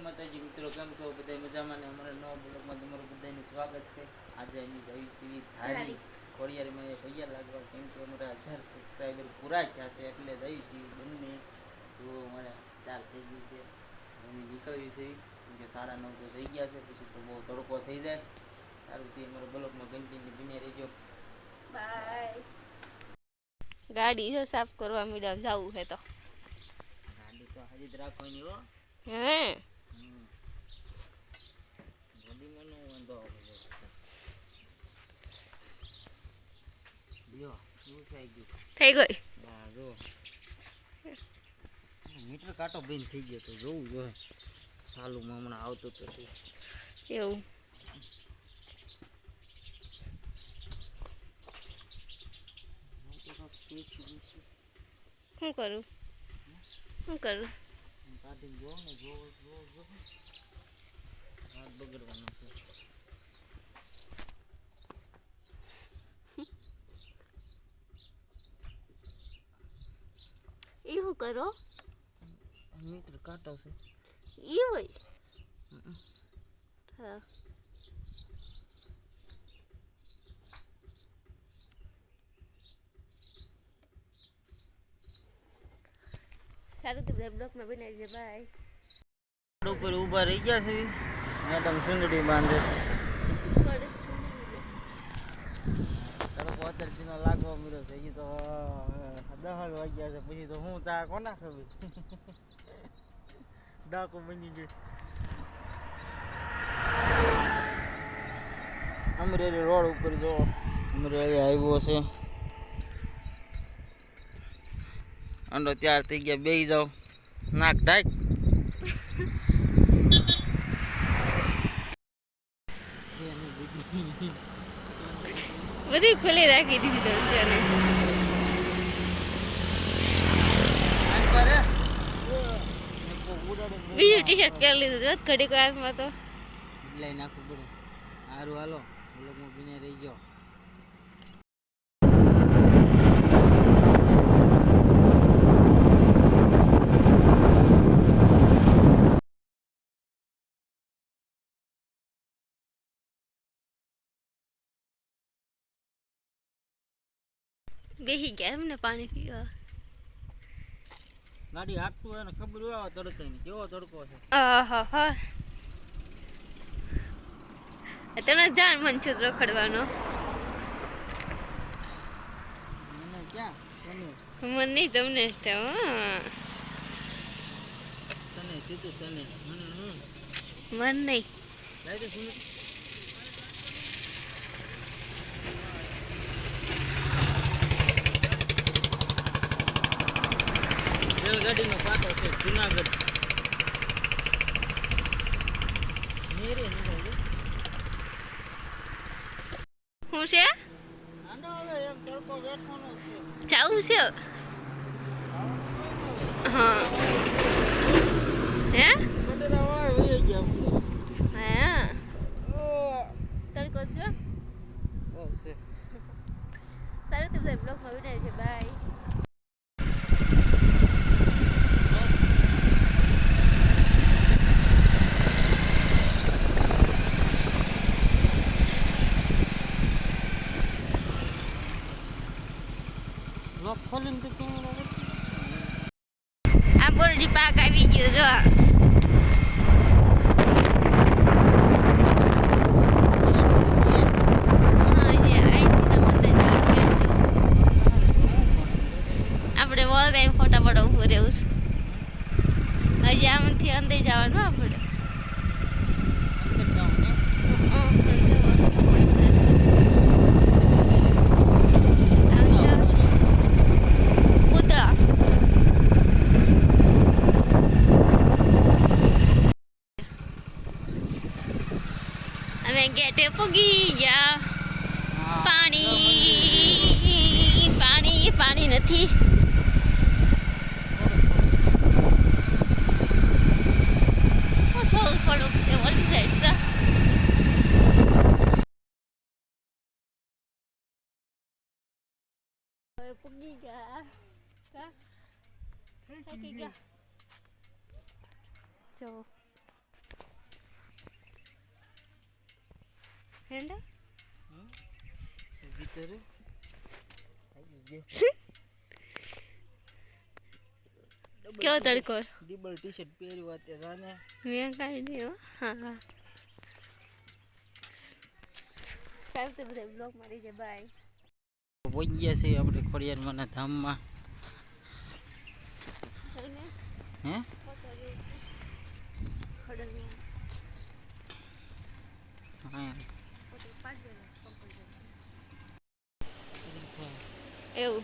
માતાજી મિત્રો, કેમ છો બધા? મજામાં ને? અમારા નવા બ્લોગમાં તમારું બધાનું સ્વાગત છે. આજે અમે જઈ છીએ ધારી ખોડિયારમાં પૈયા લાગવા, કેમ કે અમારા 1000 સબસ્ક્રાઈબર પૂરા થયા છે એટલે જઈ છીએ બંને. તો અમારે 4 થઈ ગઈ છે, અમે નીકળવી છે કેમ કે 9:30 તો થઈ ગયા છે, પછી તો બહુ તડકો થઈ જાય. સારું થી અમારા બ્લોગમાં કન્ટિન્યુ બને રહેજો. બાય. ગાડી જો સાફ કરવા મીડા જવું છે તો ગાડી તો હાજી જ રાખવાની હો. હે ગાડીમાં નો વાંધો આવે. લ્યો શું થઈ ગયું? થઈ ગઈ. હા જો મીટર કાંટો બંધ થઈ ગયો તો જોવું જોઈએ. ચાલુમાં હમણાં આવતું તો એવું શું કરું કાઢીને જોઉં ને જો હાથ બગડવાનો છે. એ શું કરો? મીટર કાંટો છે એ હોય. હા સારું તો બ્લોગમાં બનાવી દે. બાય. રોડ ઉપર ઊભા રહી ગયા છે મેડમ, સુંદડી બાંધે. તડકો અત્યારથી લાગવા મળ્યો છે. હજી તો 10 વાગ્યા છે, પછી તો હું ચા કોના ખબર ડાકો બની ગઈ. અમરેલી રોડ ઉપર જો અમરેલી આવ્યો છે. અંડો તૈયાર થઈ ગયા, બેસી જાઓ, નાક ઢાક. બધી ખુલ્લી રાખી દીધી તો બીજું ટી શર્ટ પહેરી લીધું ઘડીક વારમાં તો લઈ નાખવું પડે. સારું હાલો, બ્લોગમાં બને રહી ગયો. બેસી ગયા એમને પાણી પીવા. ગાડી હાંકતું હોય ને ખબર હોય તડકો ને કેવો તડકો છે. આહા તમે જાણ મન છો રખડવાનો. મને ક્યાં મને નહીં, તમને જ તને સીધું તને મને હું મન નહીં. લાઈ તો સુન. રેલગાડીનો પાટો છે જુનાગઢ. મેરે નહીં શું છે? આનો હવે એક તડકો બેઠવાનો છે. જાવું છે. હા હે કટરા વાળા વહી ગયા બધા. હા તડકો છો. છે સારું તો બધા બ્લોગમાં બનાવી છે. બાય. લોક ખોલીને તો કેમેરા આ બોરડી પાક આવી ગયો જો. આપણે વોલ ટાઈમ ફોટા પડો ઉભું રહેવું છું. હજી આમાંથી અંદર જવાનું આપણે. પૂતળા અમે ગેટે પૂગી ગયા. પાણી પાણી પાણી નથી. થોડું થોડુંક છે ઓલી સાઈડ છે. પૂગી ગયા. થાકી ગયા જો. હેંડા ભીતર કેવો તડકો ડીબલ ટી શર્ટ પહેર્યું અત્યારે રાને મેં કાંઈ નહીં હો હા હા સારું તો બધા બ્લોગ મારી જાય બાય પહોંચી ગયા છે આપણે ખોડિયારમાંના ધામમાં હે હા એવું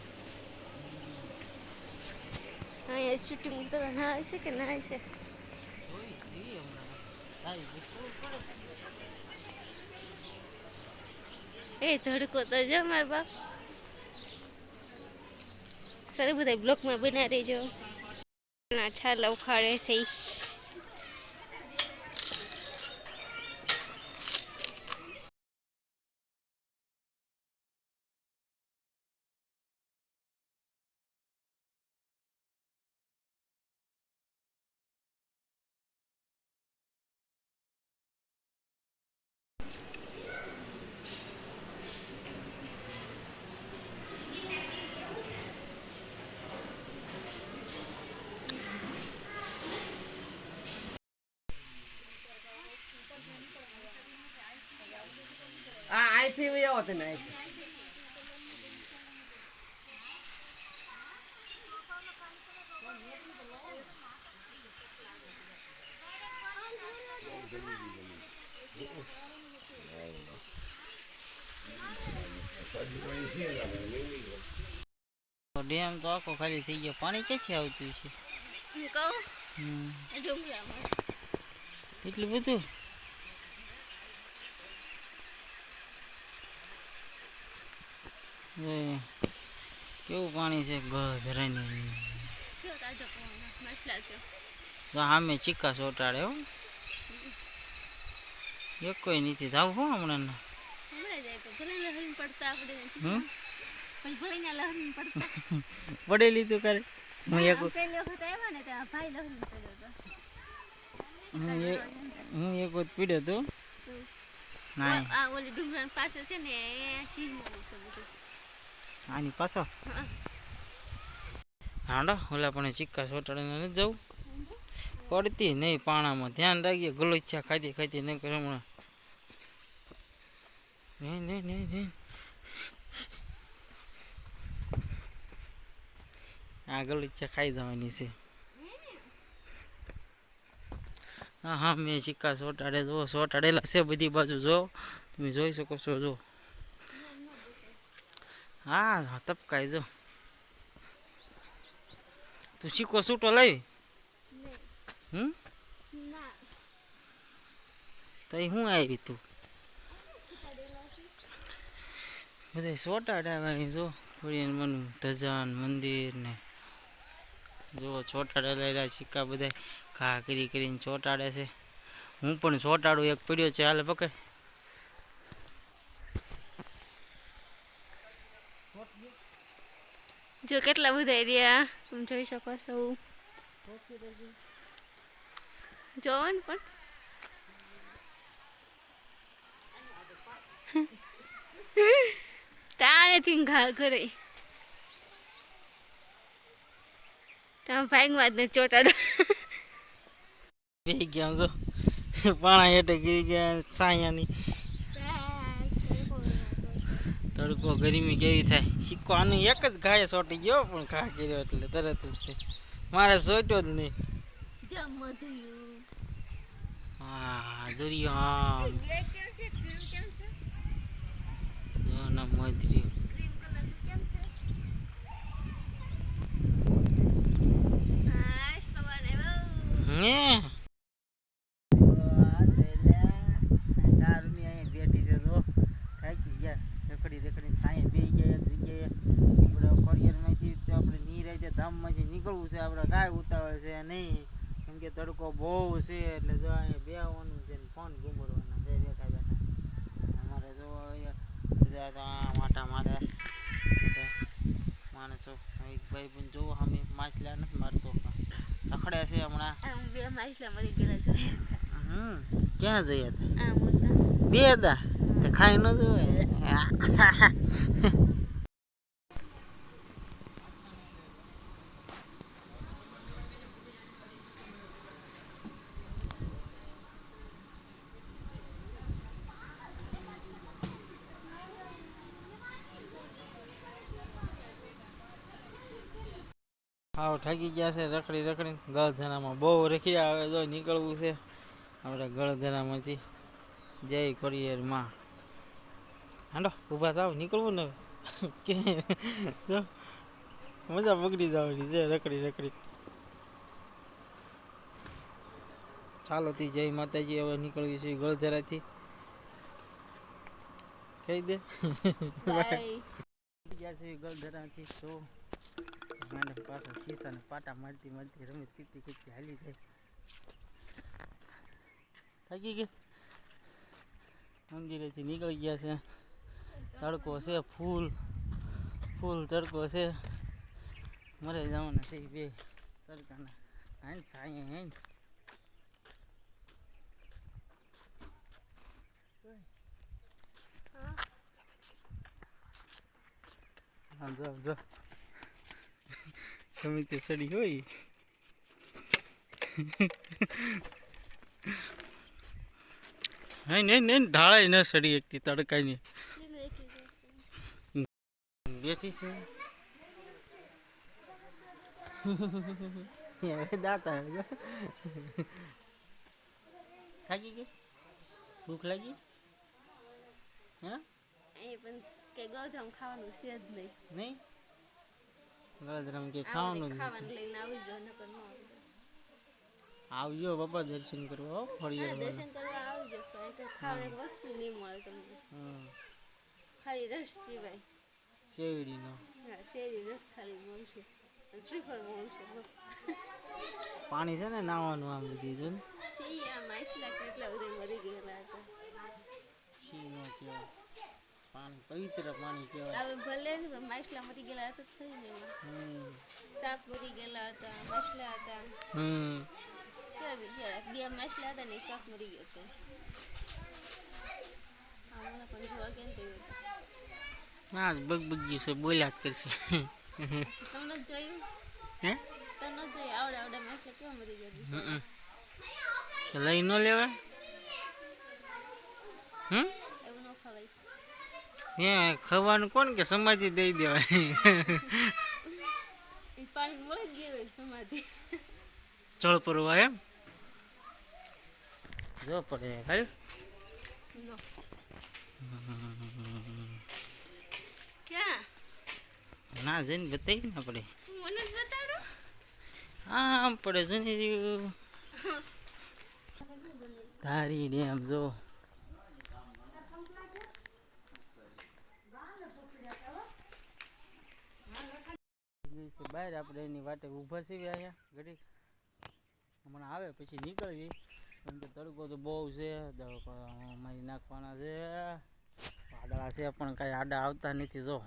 અહીંયા શૂટિંગ ઉતરવા ના આવશે કે ના આવશે એ ધડકો તો જો મારા બાપ સર બધા બ્લોકમાં બના રહેજો છાલા ઉખાડે છે આઈથી બી આવો તને ડેમ તો આખો ખાલી થઈ ગયો પાણી ક્યાંથી આવતું છે એટલું બધું કેવું પાણી છે ગળ ધરાઈને સામે ચીકા ચોટાડે હો એક કોઈ નથી જાવ હો હમણાં પડેલી તું કરે હું એક વખત પીડ્યો તો ના આની પાછો હાંડો ઓલા પણ ચીક્કા ચોટાડીને નથી જવું પડતી નહીં પાણામાં ધ્યાન રાખીએ ગલોચ્છા ખાતી ખાતી નહીં કરે હમણાં નહીં આ ગલોચ્છા ખાઈ જવાની છે હા હા મેં ચીક્કા ચોટાડે જો ચોટાડેલા છે બધી બાજુ જો તમે જોઈ શકો છો જો હા તપકાઈ જો તું ચીકો છૂટો લાવી તો હું આવી તું બધા ચોટાડ્યા જો મનું ધજાન મંદિર ને જો ચોટાડેલા સિક્કા બધા ઘા કરીને ચોટાડે છે હું પણ ચોટાડું એક પડ્યો છે હાલે પકડ જો કેટલા બધા એરિયા તમે જોઈ શકો છો જોવો ને પણ તારેથી ઘા કરે તમે ભાગમાં જ ને ચોટાડો બે ગયા જો પાણા હેઠે ગીરી ગયા સાયાની તડકો ગરમી કેવી થાય સિક્કો આનું એક જ ઘાય ચોટી ગયો પણ ઘા કર્યો એટલે તરત જ મારે સોટ્યો જ નહીં હા જોરિયો હા મધરી બેઠી છે તો થાકી ગયા રખડી રખડીને સાંઈ બે ગયા એક જગ્યાએ આપણે ખોડિયારમાંથી તો આપણે નીરાજે ધામમાંથી નીકળવું છે આપણે કાંઈ ઉતાવળ છે નહીં કેમ કે તડકો બહુ છે એટલે જો અહીંયા બેવાનું છે ને ફોન ઘૂમરવાના છે બેઠા બેઠા અમારે જો બધા તો માટા મારે માણસો એક ભાઈ પણ જોવો અમે માછલા નથી મારતો રખડ્યા છે હમણાં બે માછલા મરી ગયેલા જોયા ક્યાં જઈએ હતા બે હતા તે ખાઈ ન જોવે. હાવ થાકી ગયા છે રખડી રખડીને. ગળધરામાં બહુ રખી આવે જો નીકળવું છે આપણે ગળધરામાંથી. જય ખોડિયાર માં. હાંડો ઊભા થાવ, નીકળવું ને કે જો મજા બગડી જવાની છે રખડી રખડી. ચાલો તી જય માતાજી. હવે નીકળવી છે ગળધરાથી. કહી દે ગયા છે ગળધરાથી. તો મેડમ પાછા શીશાને પાટા મારતી મારતી રમી કીતી કીતી હાલી જાય. થાકી ગઈ. મંદિરેથી નીકળી ગયા છે. તડકો છે ફૂલ ફૂલ તડકો છે. મરે જવાના છે બે તડકાના. હાઈ છાંયે હાઈ હા જો જો તમે તે સડી હોય. નહીં નહીં ઢાળાય ન સડી એકથી તડકાની બેઠી છે દાતા. થાકી ગઈ? ભૂખ લાગી? હા પણ કે ગળધમ ખાવાનું છે જ નહીં. નહીં ગળધરામ કે ખાવાનું ખાવાનું લઈને આવી જાવ નકર ન આવી જાવ. આવજો બાપા દર્શન કરવા ખોડિયાર દર્શન કરવા આવજો. ખાવાની વસ્તુ નહીં મળે તમને. ખાલી રસ સિવાય શેરડીનો. હા શેરડી રસ ખાલી મળશે. શ્રીફળ મળશે. પાણી છે ને નાવાનું આમ બધી છે ને. છી આ માછલા કેટલા બધા મરી ગયેલા હતા. છી નો કહેવાય, પાણી પવિત્ર પાણી કહેવાય. હવે ભલે ને પણ માછલા મરી ગયેલા હતા થઈ ને. સાપ મરી ગયેલા હતા, માછલા હતા. બે માછલા હતા ને એક સાપ મરી ગયો હતો. હમણાં પણ જોવા કેમ થયું હતું. હા બગબગ્યું છે બોલ્યા જ કરશે. તમને જ જોયું? હે તમને જ જોયું? આવડે આવડે માછલા કેવા મરી ગયા? તો લઈ ન લેવાય? એવું ન ખવાય. હે ખાવાનું કોણ કે સમાધિ દઈ દેવાય? પાણી મળે જ ગયું હોય સમાધિ. જળ પરવા એમ જો પડે ખાલી. ક્યાં ના જઈને બતાવી ના પડે. મને જ બતાડો. આમ પડે જઈને ધારી ડેમ જો. બહાર આપણે એની વાટે ઊભા છીએ અહીંયા ઘડી. હમણાં આવે પછી નીકળવી. કેમ કે તડકો તો બહુ છે. મારી નાખવાના છે. વાદળા છે પણ કાંઈ આડા આવતા નથી. જો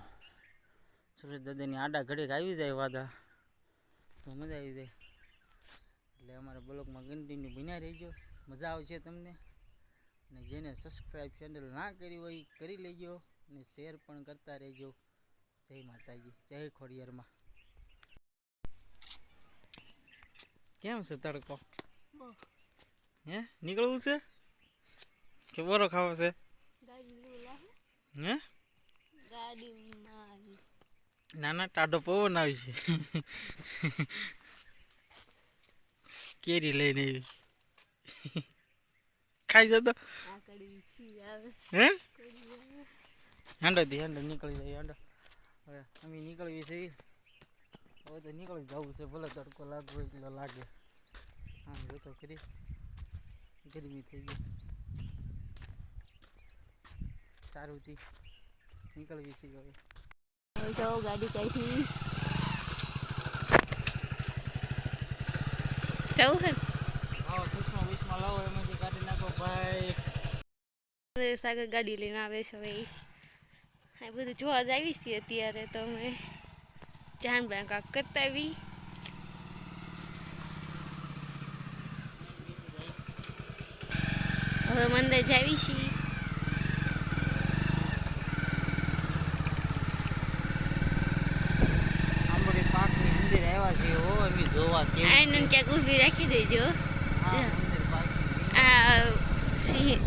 સુરજ દાદાની આડા ઘડીક આવી જાય વાદા તો મજા આવી જાય. એટલે અમારા બ્લોગમાં કન્ટિન્યુ બન્યા રહેજો. મજા આવશે તમને. અને જેને સબસ્ક્રાઈબ ચેનલ ના કરી હોય એ કરી લેજો. અને શેર પણ કરતા રહેજો. જય માતાજી, જય ખોડિયારમાં. કેમ છે તડકો? હે નીકળવું છે કે બોરો ખાવો છે? હે ના ના ટાઢો પવન આવી છે. કેરી લઈને આવી. ખાઈ જતો હે હાંડોથી હાંડો નીકળી જાય. હાંડો હવે અમે નીકળવી છે. હવે તો નીકળી જવું છે. ભલે તડકો લાગવો એટલો લાગે. આમ જોતો કરી ગરમી થઈ ગઈ. સારુંથી નીકળવી છે હવે. તો ગાડી કાઢી જવું છે. હા સુષ્મા વિષ્મા લાવો એમાંથી કાઢી નાખો ભાઈ. સાગર ગાડી લઈને આવે છે. હવે આ બધું જોવા જ આવી છીએ અત્યારે. તો અમે જાણ પણ કાંક કરતા આવી. હવે મંદિર જાવી છીએ. આવી જોવા કેવી આનંદ છે. ક્યાંક ઊભી રાખી દેજો. હા, મંદિર બાકી. આ સિંહ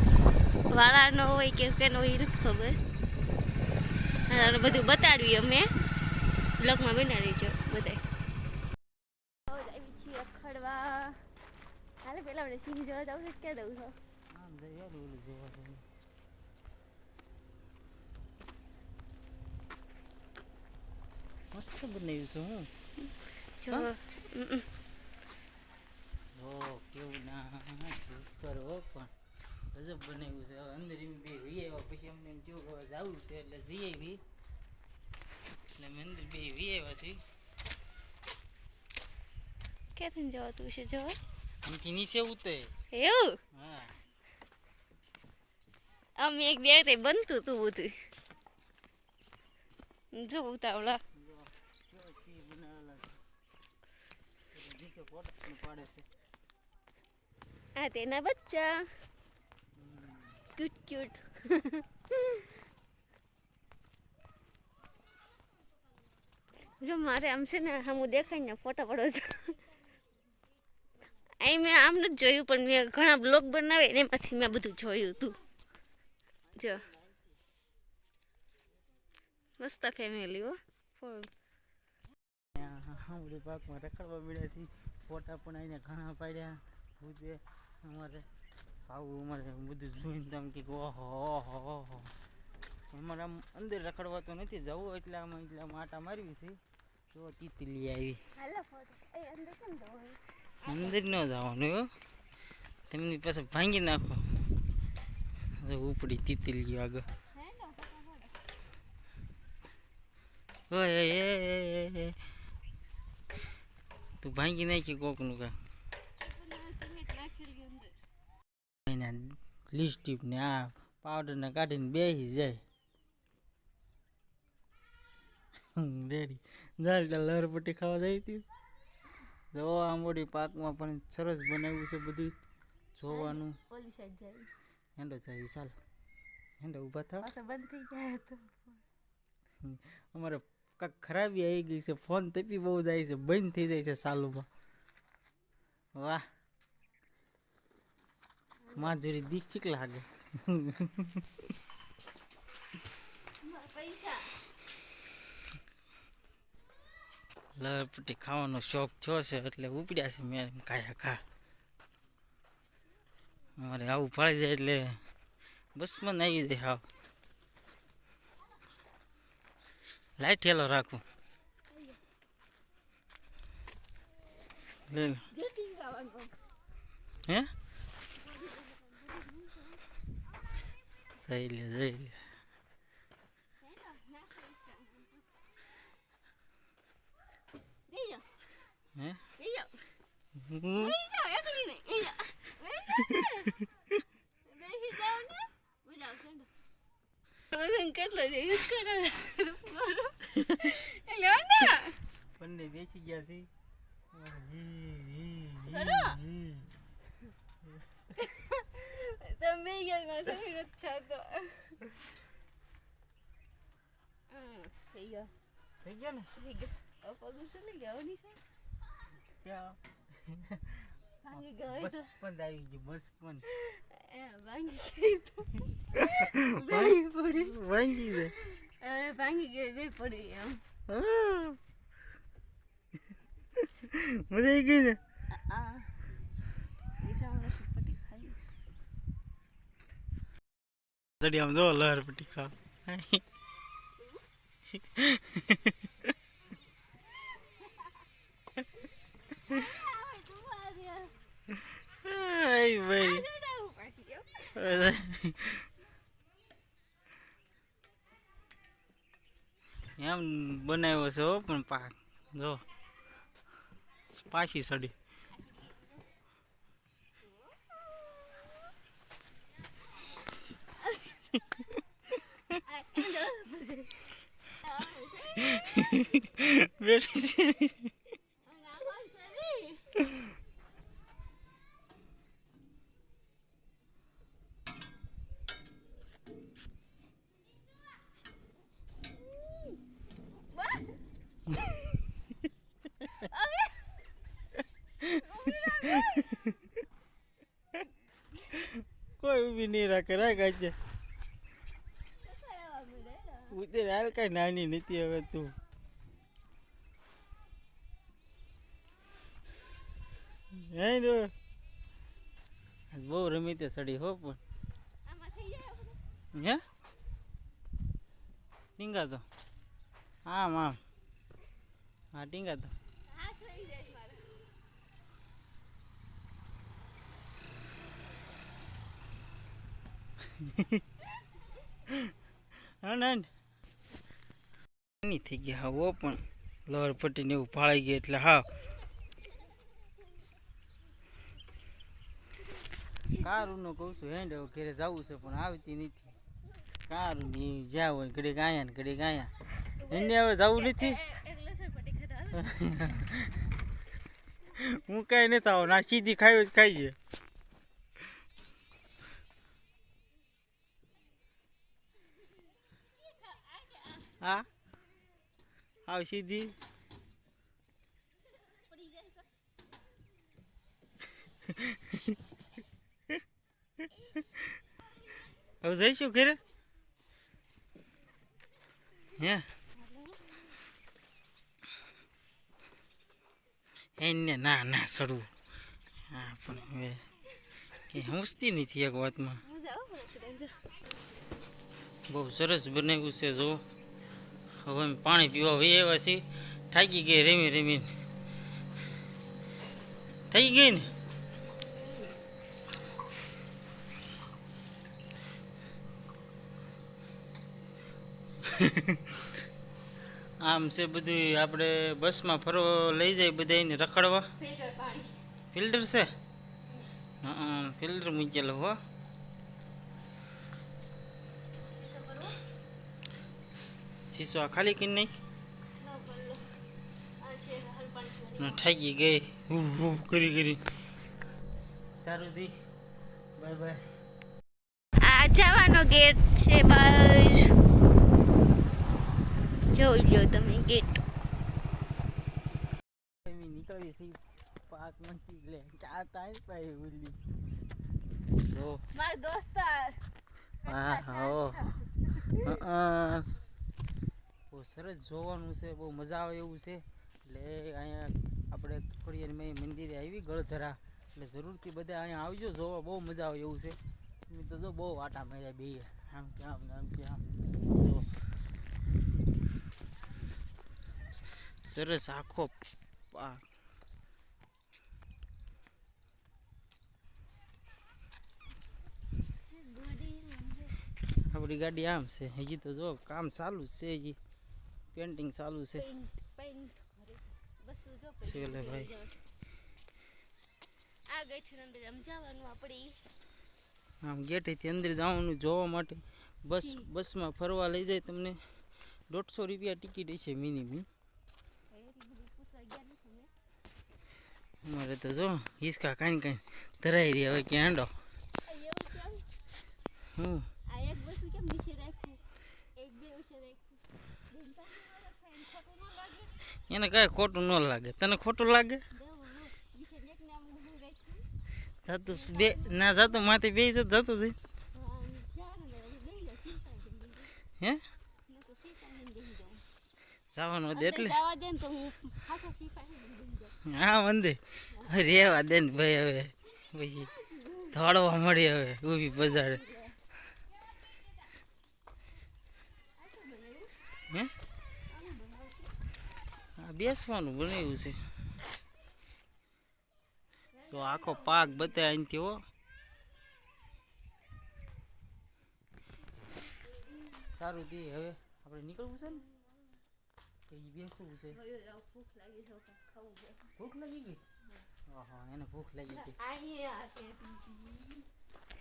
વાળાનો હોય કે કેનો હોય નથી ખબર. અને બધું બતાડ્યું અમે બ્લોગમાં બનાવી છો બધાય. આવી છીએ ખડવા. હાલે પેલા આપણે સિંહ જોવા જાવ છે ક્યાં જવું છો? આમ જઈ યાર ઓલું જોવા જઈએ. મસ્ત બનાવ્યું છે હું. જો હા? હમ. જો કેવું ના સુપર હો પણ ગજબ બનાવ્યું છે. હવે અંદર એમ બે વી આવ્યા પછી અમને એમ થયું કે હવે જવું છે એટલે જઈ આવી. એટલે અમે અંદર બે વી આવ્યા છીએ. ક્યાંથી જવાતું છે જોવા? અહીંથી નીચે ઉતરે. એવું હા. અમે એક બે તે બનતું તું બધું જો ઉતાવળા. જો કેવો ચી બનાવેલા છે. એટલે નીચે ફોટો પણ પાડે છે. આ તેના બચ્ચા ક્યુટ ક્યુટ. જો મારે આમ છે ને હું દેખાય ને ફોટો પડો છો. અહીં મેં આમ નથી જોયું પણ મેં ઘણા બ્લોગ બનાવે ને એમાંથી મેં બધું જોયું હતું. જો મસ્ત ફેમિલી હો. અમારી પાકમાં રખડવા મળ્યા છે. ફોટા પણ આવીને ઘણા પાડ્યા. ભૂતે અમારે આવું અમારે બધું જોઈને તમે કે ઓહો ઓહો ઓહો. અમારે આમ અંદર રખડવા તો નથી જવું એટલે આમ આટા મારવી છે. તો તીતલી આવી. અંદર ન જવાનું હો. તેમની પાસે ભાંગી નાખો. જો ઉપડી તીતલી આગળ. ઓય એ તું ભાંગી નાખી કોકનું કા એના લિપસ્ટિક ને આ પાવડર ને કાઢીને બેસી જાય. રેડી જાલ લહરપટ્ટી ખાવા જાય હતી. જો આંબોડી પાકમાં પણ સરસ બનાવ્યું છે બધું જોવાનું. ઓલી સાઈડ જાય હેંડો જાય ચાલ હેંડો ઊભા થાવ. પાછો બંધ થઈ જાય તો અમારે કાંક ખરાબી આવી ગઈ છે. ફોન તપી બહુ જાય છે. બંધ થઈ જાય છે ચાલુમાં. વાહ માધુરી દીક્ષિત લાગે. પૈસા લહરપટ્ટી ખાવાનો શોખ થયો છે એટલે ઉપડ્યા છે મેં કાયા ખા. અમારે આવું ફાળી જાય એટલે બસ મને આવી જાય. હાવ લાઈટ હેલો રાખું લે હે જઈ લે હે પંડે બેસી ગયા છે. તમે ગયા થતો થઈ ગયો થઈ ગયા ને થઈ ગયો પગું છે ને ગવાની છે ક્યાં ભાંગી ગયો બસ તો પણ આવી ગયું બસ પણ ભાંગી ગઈ તો ભાંગી પડી ભાંગી જાય. ભાંગી ગઈ બે પડી એમ મજા આવી ગઈ ને. આમ જો લહરપટ્ટી ખા. ભાઈ એમ બનાવ્યો છે હો પણ પાક જો પાછી સડી. બેઠી છે. કોઈ ઊભી નહીં રાખે રાખ આજે ઉતર હાલ કાંઈ નાની નથી હવે તું હે રો બહુ રમી તે સડી હો પણ હે ટીંગા તો આમ આમ હા ટીંગા તો નહીં થઈ ગયા હા પણ લવર પટ્ટીને એવું ફાળી ગયું એટલે હા કારુંનો કહું છું હેન્ડ હવે ઘરે જવું છે પણ આવતી નથી કારું ની જ્યાં હોય ઘડી ગાયા ને ઘડી ગાયા એને હવે જવું નથી હું કાંઈ નથી આવો ના સીધી ખાઈ ખાઈ છે હા આવ સીધી હવે જઈશું ઘરે હે એને ના ના સડવું હા પણ હવે કે સમજતી નથી એક વાતમાં બહુ સરસ બનાવ્યું છે જો હવે અમે પાણી પીવા વહી આવ્યા છીએ થાકી ગઈ રેમી રેમી થઈ ગઈ ને આમ છે બધું આપણે બસમાં ફરવા લઈ જાય બધા એને રખડવા ફિલ્ટર છે હા ફિલ્ટર મૂકેલો હો શીશો આ ખાલી કરી નાખ થાકી ગઈ કરી કરી સારું દી બાય બાય આ જવાનો ગેટ છે બહાર જોઈ લ્યો તમે ગેટ નીકળી છે પાક મંચી લે ચા તાઈ પાઈ ઉલી જો મારા દોસ્તાર હા બહુ સરસ જોવાનું છે બહુ મજા આવે એવું છે એટલે અહીંયા આપણે ખોડિયારમાં મંદિરે આવી ગળધરા એટલે જરૂરથી બધા અહીંયા આવજો જોવા બહુ મજા આવે એવું છે મેં તો જો બહુ આટા માર્યા બે આમ કે આમ જો સરસ આખો પાક આપણી ગાડી આમ છે હજી તો જો કામ ચાલુ જ છે હજી પેન્ટિંગ ચાલુ છે ચલે ભાઈ આ ગેટથી અંદર આમ જવાનું આપણે આમ ગેટેથી અંદર જવાનું જોવા માટે બસમાં ફરવા લઈ જાય તમને 150 રૂપિયા ટિકિટ છે મિનિમમ અમારે તો જો હિસકા કાંઈ કાંઈ ધરાઈ રહી હવે ક્યાં હેંડો હું એને કાંઈ ખોટું ન લાગે તને ખોટું લાગે જાતું બે ના જાતું માથે બે જતું જઈ હે જવાનું હતું એટલે હા વંદે રેવા દે ને ભાઈ હવે પછી દોડવા મળી હવે ઊભી બજારે હે બેસવાનું બનાવ્યું છે તો આખો પાક બતાવે અહીંથી હો સારું દી હવે આપણે નીકળવું છે ને કે બેસવું છે ભૂખ લાગી ગઈ ઓહો એને ભૂખ લાગી ગઈ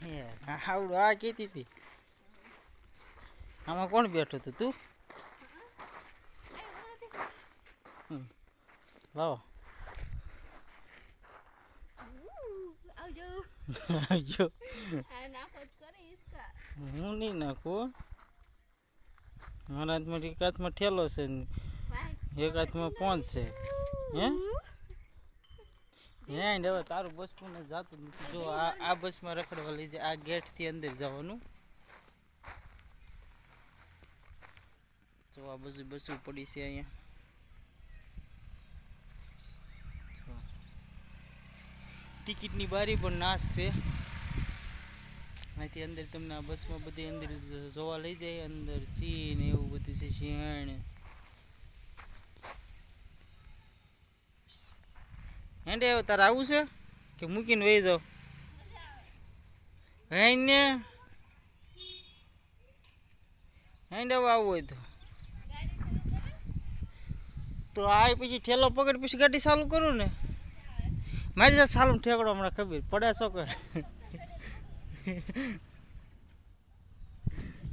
હે આવડું આ કહેતી હતી આમાં કોણ બેઠું હતું તું લાવો આવજો હું નહીં નાખું મારા હાથમાં એક હાથમાં ઠેલો છે ને એક હાથમાં પોંચ છે હે હે હવે તારું બસ પણ જાતું નથી. જો આ બસમાં રખડવા લઈ જાય. આ ગેટથી અંદર જવાનું. જો આ બધું બસો પડી છે અહીંયા. ટિકિટની બારી પણ નાશ છે. અહીંથી અંદર તમને આ બસમાં બધી અંદર જોવા લઈ જાય. અંદર સિંહ ને એવું બધું છે. સિંહણ હેન્ડે હવે તારે આવું છે કે મૂકીને વહી જાવ? હેન્ડે હેન્ડે હવે આવવું હોય તો આ પછી ઠેલો પકડ પછી ગાડી ચાલુ કરું ને. મારી સાથે ચાલુ ઠેકડો હમણાં ખબર પડે છો કે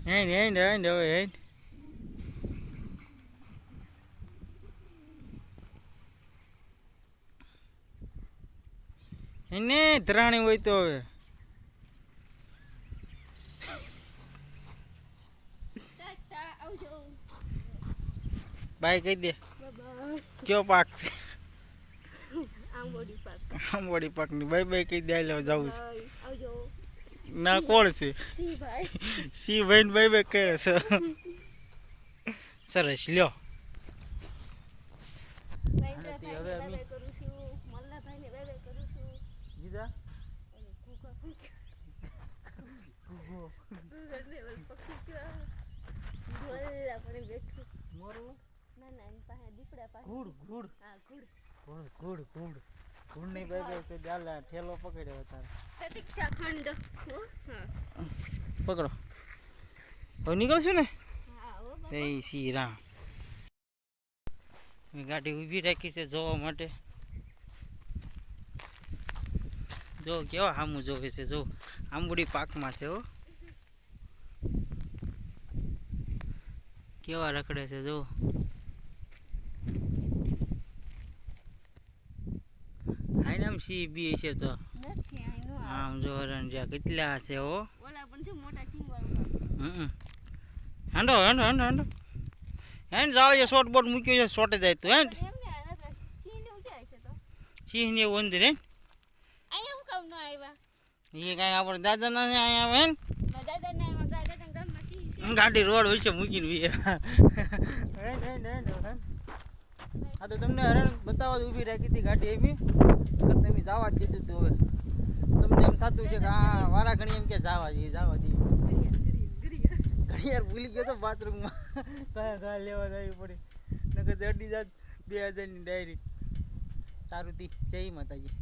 હેન્ડ હેન્ડ હેન્ડ હવે હેન્ડ એને ધરાણી હોય તો હવે બાય કહી દે. કયો પાક છે? આંબોડી પાક ની બાય બાય કહી દે. આલે જવું છે ના કોણ છે? સી ભાઈ ને બાય બાય કહે છે. સરસ લ્યો. હવે અમે જીદા મોરું ગુડ નહીં બાય તો ચાલે. ઠેલો પકડ્યો તારે પકડો. હવે નીકળશું ને એ સી રામ. મેં ગાડી ઊભી રાખી છે જોવા માટે. જો કેવા સામું જોવે છે. જો આંબોડી પાકમાં છે હો. કેવા રખડે છે જો. આમ સી બી છે તો આમ જો હરણ જ્યાં કેટલા છે હો. હેન્ડો હેન્ડો હેન્ડો હેન્ડો હેન્ડ જાળીએ શોર્ટ બોટ મૂક્યો છે. શોર્ટે જાય તો હેન્ડ સિંહ ને એવું અંદર હેન્ડ એ કાંઈ આપણે દાદા ના અહીંયા હેન્ડ ગાડી રોડ હોય છે મૂકીને હા તો તમને હરણ બતાવવા જ ઊભી રાખી હતી ગાડી એમી. તમે જવા જ કીધું હતું. હવે તમને એમ થતું છે કે હા વારા ઘણી એમ કે જવા જઈએ ઘડિયાળ ભૂલી ગયો તો બાથરૂમમાં. કયા લેવા જવી પડે નકર તો અડી જાત 2000ની ડાયરી. સારું તી જય માતાજી.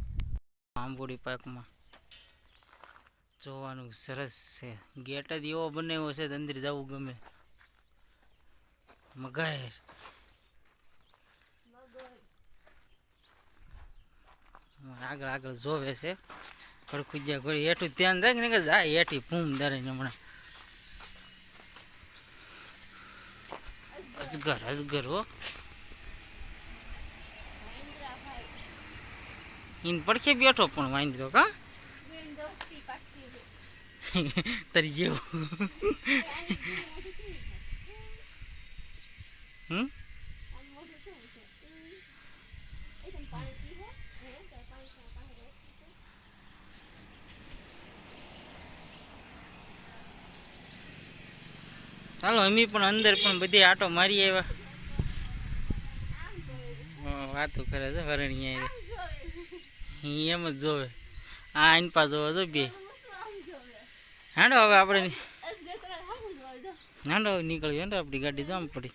આંબોડી પાકમાં જોવાનું સરસ છે. ગેટ જ એવો બનાવ્યો છે અંદર જવું ગમે. મગર આગળ આગળ જોવે છે. ખડખું જ્યાં ઘડી હેઠું ધ્યાન રાખ ને કે જાય હેઠી ભૂમ ધરે ને હમણાં. અજગર અજગર હો. ઈન પડખે બેઠો પણ વાંદરો કા તારી જેવું. ચાલો અમે પણ અંદર પણ બધી આટો મારી આવ્યા. વાતો કરે છે હરણી એમ જ જોવે. આ આઈનપા જોવે જો બે. હાંડો હવે આપણે હાંડો નીકળ્યો. હાંડો આપણી ગાડી તો આમ પડી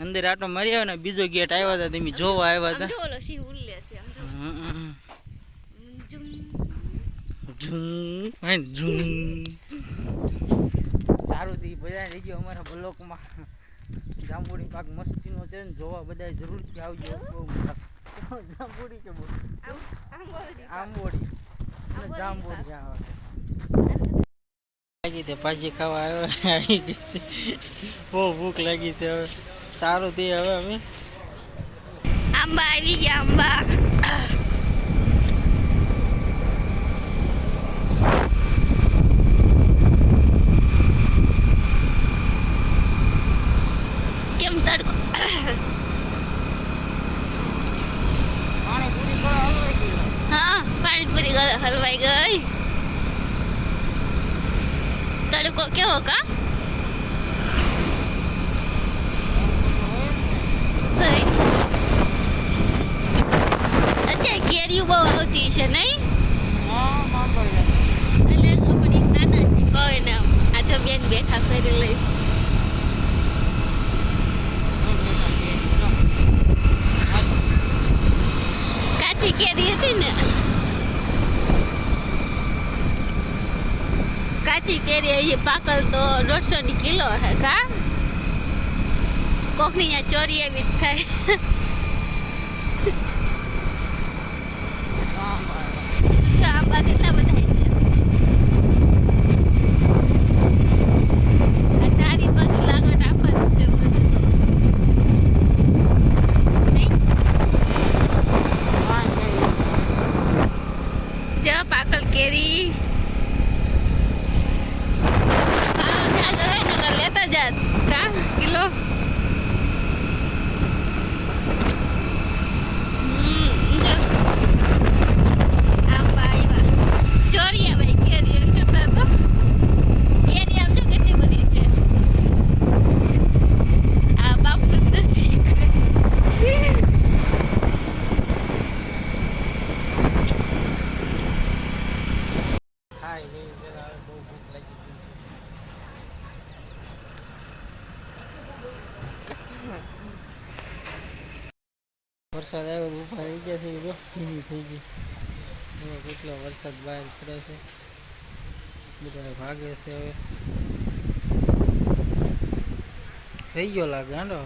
અંદર આટો મારી આવ્યો ને. બીજો ગેટ આવ્યા હતા તમે જોવા આવ્યા હતા. સારું થી બધા રહી ગયો અમારા બ્લોકમાં. જાંબુડી પાક મસ્તીનો છે ને જોવા બધા જરૂરથી આવજો. બહુ મોટા જાંબુડી કે બહુ આંબોડી જાંબુડી લાગી તે ભાજી ખાવા આવ્યો. આવી ગઈ છે બહુ ભૂખ લાગી છે. હવે સારું તે હવે અમે આંબા આવી ગયા. આંબા કેમ તડકો પાણી પૂરી કરવા તડકો કેવો કા ભાઈ અત્યારે કેરીઓ બહુ આવતી છે નહીં એટલે આપણે નાના છે કહે ને આ જો બેન બેઠા કરી લઈ કાચી કેરી હતી ને કાચી કેરી એ પાકલ તો 150 ની કિલો હે કા કોકની અહીંયા ચોરી એવી જ થાય જો આંબા કેટલા બધા છે આ તારી બાજુ લાગત આંબા જ છે બધું. નહીં? જો પાકલ કેરી ભાવ જાજો હે નકર લેતા જાત કા કિલો જો આંબા આવ્યા ચોરિયા ભાઈ કેરી એમ કરતા તો કેરી આમ જો કેટલી બધી છે આ બાપનું જ નથી ખાઈ ગઈ પેલા બહુ ભૂખ લાગી ગઈ વરસાદ આવ્યો ઊભા થઈ ગયા છે જો ભીની થઈ ગઈ એવો કેટલો વરસાદ બહાર પડે છે બધા ભાગે છે હવે થઈ ગયો લાગે હાંડો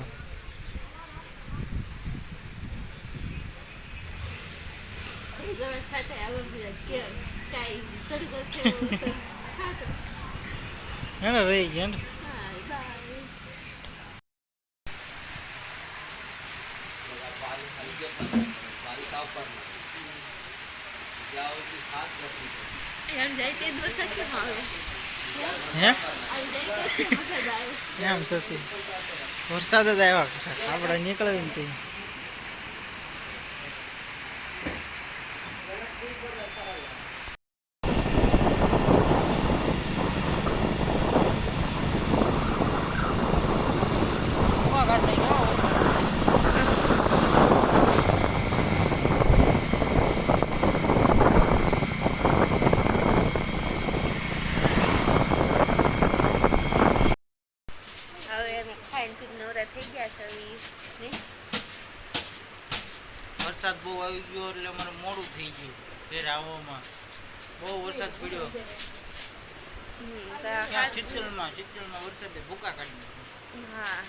હાંડો રહી ગયા હાંડો હે એમ સતી વરસાદ જ આવ્યા આપણે નીકળવી ને ત્યાં વરસાદ બહુ આવી ગયો એટલે અમારે મોડું થઈ ગયું ઘેર આવવામાં બહુ વરસાદ પડ્યો ત્યાં ચિત્તલમાં વરસાદે ભૂકા કાઢી નાખ્યા. હા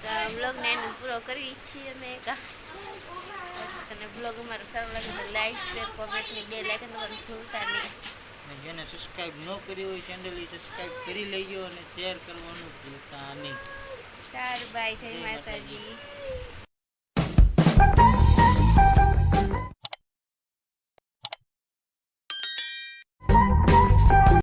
તો બ્લોગને એનો પૂરો કરી છીએ અમે અને બ્લોગ અમારો સારો લાગે તો લાઈક શેર કોમેન્ટની બે લાઈક કરવાનું ભૂલતા નહીં અને જેને સબસ્ક્રાઈબ ન કરી હોય ચેનલ એ સબસ્ક્રાઈબ કરી લેજો અને શેર કરવાનું ભૂલતા નહીં. સારું બાય જય માતાજી.